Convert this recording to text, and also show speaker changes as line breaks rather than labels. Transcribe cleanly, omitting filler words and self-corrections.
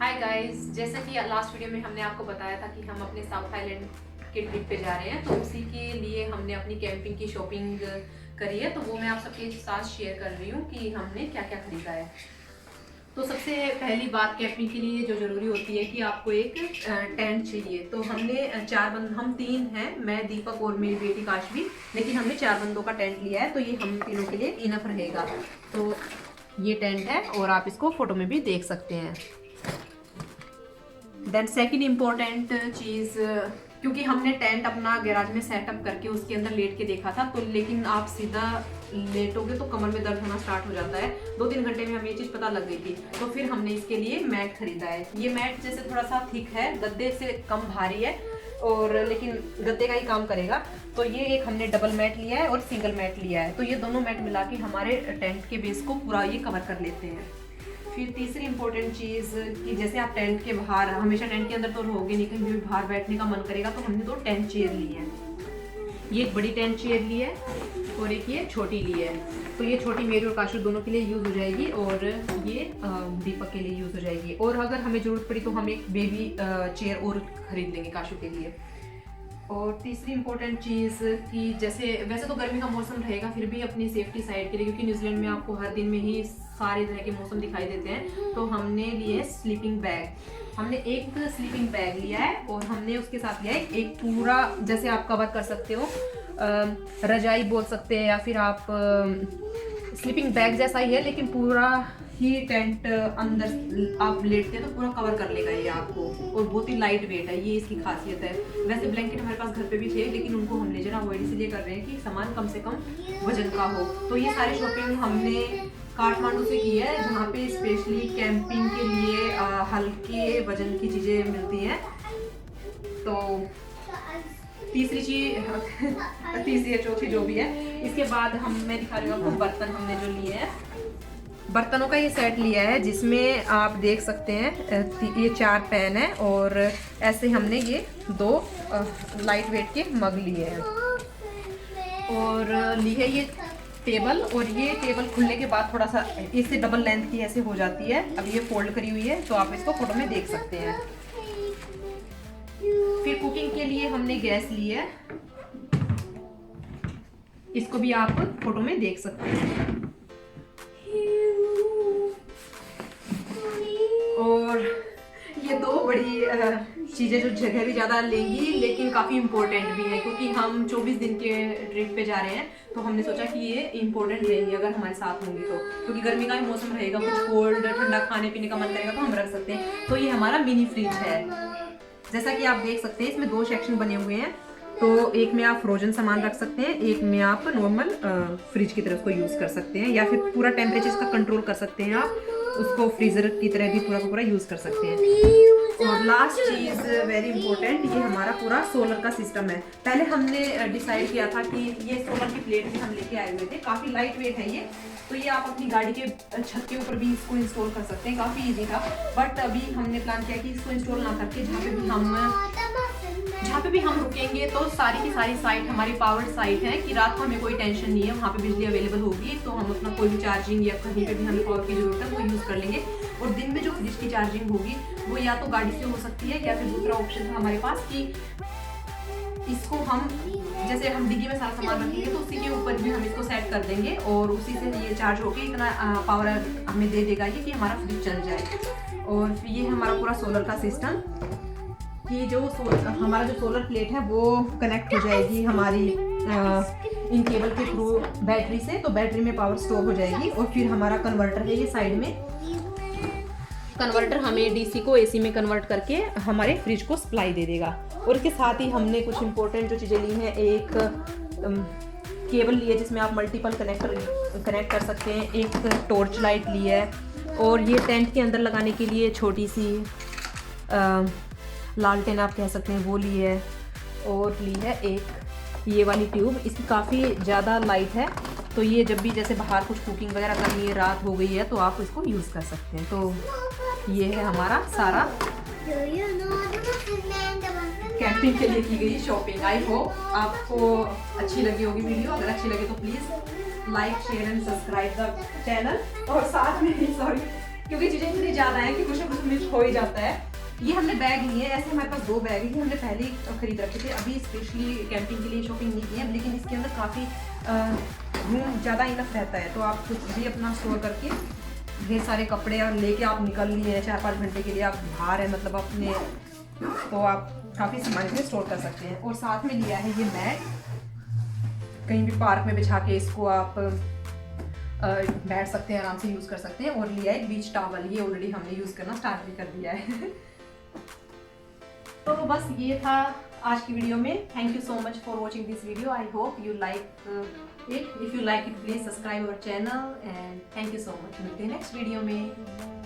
Hi guys, जैसा कि last video में हमने आपको बताया था कि हम अपने साउथ आइलैंड के ट्रिप पे जा रहे हैं, तो उसी के लिए हमने अपनी कैंपिंग की शॉपिंग करी है। तो वो मैं आप सबके साथ शेयर कर रही हूँ कि हमने क्या क्या खरीदा है। तो सबसे पहली बात कैंपिंग के लिए जो ज़रूरी होती है कि आपको एक टेंट चाहिए। तो हमने हम तीन हैं, मैं, दीपक और मेरी बेटी काशवी, लेकिन हमने 4 बंदों का टेंट लिया है, तो ये हम तीनों के लिए इनफ रहेगा। तो ये टेंट है और आप इसको फोटो में भी देख सकते हैं। देन सेकंड इम्पोर्टेंट चीज़, क्योंकि हमने टेंट अपना गैराज में सेटअप करके उसके अंदर लेट के देखा था, तो लेकिन आप सीधा लेटोगे तो कमर में दर्द होना स्टार्ट हो जाता है। 2-3 घंटे में हमें ये चीज़ पता लग गई थी। तो फिर हमने इसके लिए मैट खरीदा है। ये मैट जैसे थोड़ा सा थिक है, गद्दे से कम भारी है, और लेकिन गद्दे का ही काम करेगा। तो ये एक हमने डबल मैट लिया है और सिंगल मैट लिया है। तो ये दोनों मैट मिला के हमारे टेंट के बेस को पूरा ये कवर कर लेते हैं। फिर तीसरी इंपॉर्टेंट चीज़ कि जैसे आप टेंट के बाहर, हमेशा टेंट के अंदर तो रहोगे नहीं, कहीं भी बाहर बैठने का मन करेगा, तो हमने 2 टेंट चेयर ली है। ये एक बड़ी टेंट चेयर ली है और एक ये छोटी ली है। तो ये छोटी मेरी और काशू दोनों के लिए यूज़ हो जाएगी और ये दीपक के लिए यूज़ हो जाएगी। और अगर हमें ज़रूरत पड़ी तो हम एक बेबी चेयर और खरीद लेंगे काशू के लिए। और तीसरी इंपॉर्टेंट चीज़ कि जैसे वैसे तो गर्मी का मौसम रहेगा, फिर भी अपनी सेफ्टी साइड के लिए, क्योंकि न्यूजीलैंड में आपको हर दिन में ही सारे तरह के मौसम दिखाई देते हैं, तो हमने लिए स्लीपिंग बैग। हमने एक स्लीपिंग बैग लिया है और हमने उसके साथ लिया है एक पूरा, जैसे आप कवर कर सकते हो, रजाई बोल सकते हैं, या फिर आप स्लीपिंग बैग जैसा ही है, लेकिन पूरा ही टेंट अंदर आप लेटते हैं तो पूरा कवर कर लेगा ये आपको, और बहुत ही लाइट वेट है, ये इसकी खासियत है। वैसे ब्लैंकेट हमारे पास घर पे भी थे, लेकिन उनको हम ले जाना अवॉइड इसलिए कर रहे हैं कि सामान कम से कम वजन का हो। तो ये सारी शॉपिंग हमने काठमांडू से की है, जहाँ पे स्पेशली कैंपिंग के लिए हल्के वजन की चीज़ें मिलती हैं। तो तीसरी या चौथी जो भी है, इसके बाद मैं दिखा रही हूँ आपको बर्तन हमने जो लिए हैं। बर्तनों का ये सेट लिया है, जिसमें आप देख सकते हैं ये 4 पैन है, और ऐसे हमने ये 2 लाइट वेट के मग लिए हैं, और ली है ये टेबल। और ये टेबल खुलने के बाद थोड़ा सा इससे डबल लेंथ की ऐसे हो जाती है। अब ये फोल्ड करी हुई है, तो आप इसको फोटो में देख सकते हैं। फिर कुकिंग के लिए हमने गैस ली है, इसको भी आप फोटो में देख सकते हैं। और ये 2 बड़ी चीज़ें जो जगह भी ज़्यादा लेंगी, लेकिन काफ़ी इम्पोर्टेंट भी है, क्योंकि हम 24 दिन के ट्रिप पे जा रहे हैं, तो हमने सोचा कि ये इम्पोर्टेंट रहेंगी अगर हमारे साथ होंगी तो, क्योंकि गर्मी का भी मौसम रहेगा, कुछ कोल्ड ठंडा खाने पीने का मन करेगा तो हम रख सकते हैं। तो ये हमारा मिनी फ्रिज है, जैसा कि आप देख सकते हैं, इसमें 2 सेक्शन बने हुए हैं। तो एक में आप फ्रोजन सामान रख सकते हैं, एक में आप नॉर्मल फ्रिज की तरह उसको यूज़ कर सकते हैं, या फिर पूरा टेम्परेचर इसका कंट्रोल कर सकते हैं, आप उसको फ्रीज़र की तरह भी पूरा का पूरा यूज़ कर सकते हैं। और लास्ट चीज़ वेरी इंपॉर्टेंट, ये हमारा पूरा सोलर का सिस्टम है। पहले हमने डिसाइड किया था कि ये सोलर की प्लेट भी हम लेके आए हुए थे, काफ़ी लाइट वेट है ये, तो ये आप अपनी गाड़ी के छत के ऊपर भी इसको इंस्टॉल कर सकते हैं, काफ़ी इजी था। बट अभी हमने प्लान किया कि इसको इंस्टॉल ना करके जहाँ पे भी हम रुकेंगे, तो सारी की सारी साइट हमारी पावर्ड साइट है, कि रात को हमें कोई टेंशन नहीं है, वहाँ पे बिजली अवेलेबल होगी, तो हम अपना कोई भी चार्जिंग या कहीं पे भी हमें पावर की जरूरत है वो यूज़ कर लेंगे। और दिन में जो फ्रिज की चार्जिंग होगी वो या तो गाड़ी से हो सकती है, या फिर दूसरा ऑप्शन था हमारे पास कि इसको हम, जैसे हम डिग्गी में सारा सामान रखेंगे तो उसी के ऊपर भी हम इसको सेट कर देंगे, और उसी से ये चार्ज होके इतना पावर हमें दे देगा ये कि हमारा फ्रिज चल जाए। और फिर ये हमारा पूरा सोलर का सिस्टम, कि जो हमारा जो सोलर प्लेट है वो कनेक्ट हो जाएगी हमारी इन केबल के थ्रू बैटरी से, तो बैटरी में पावर स्टोर हो जाएगी। और फिर हमारा कन्वर्टर है ये साइड में, कन्वर्टर हमें डीसी को एसी में कन्वर्ट करके हमारे फ्रिज को सप्लाई दे देगा। और इसके साथ ही हमने कुछ इंपॉर्टेंट जो चीज़ें ली हैं, एक केबल ली है जिसमें आप मल्टीपल कनेक्ट कर सकते हैं, एक टॉर्च लाइट ली है, और ये टेंट के अंदर लगाने के लिए छोटी सी लालटेन आप कह सकते हैं वो ली है, और ली है एक ये वाली ट्यूब, इसकी काफ़ी ज़्यादा लाइट है, तो ये जब भी जैसे बाहर कुछ कुकिंग वगैरह करनी है, रात हो गई है, तो आप इसको यूज़ कर सकते हैं। तो ये है हमारा सारा कैंपिंग के लिए की गई शॉपिंग। आई होप आपको अच्छी लगी होगी वीडियो। अगर अच्छी लगे तो please like share and subscribe the channel, और साथ में क्योंकि चीजें इतनी ज्यादा है कि कुछ ना कुछ मिस हो ही जाता है। ये हमने बैग लिए, ऐसे हमारे पास 2 बैग है, हमने पहले ही खरीद रखे थे, अभी स्पेशली कैंपिंग के लिए शॉपिंग नहीं की है, लेकिन इसके अंदर काफ़ी रूम ज़्यादा इनफ रहता है, तो आप कुछ भी अपना स्टोर करके ढेर सारे कपड़े और लेके आप निकल लिए हैं 4-5 घंटे के लिए, आप बाहर हैं मतलब अपने, तो आप काफ़ी सामान में स्टोर कर सकते हैं। और साथ में लिया है ये मैट, कहीं भी पार्क में बिछा के इसको आप बैठ सकते हैं, आराम से यूज़ कर सकते हैं। और लिया है बीच टॉवल, ये ऑलरेडी हमने यूज़ करना स्टार्ट भी कर दिया है। तो बस ये था आज की वीडियो में। Thank you so much for watching this video. I hope you like it. If you like it please subscribe our channel and thank you so much. मिलते हैं नेक्स्ट वीडियो में।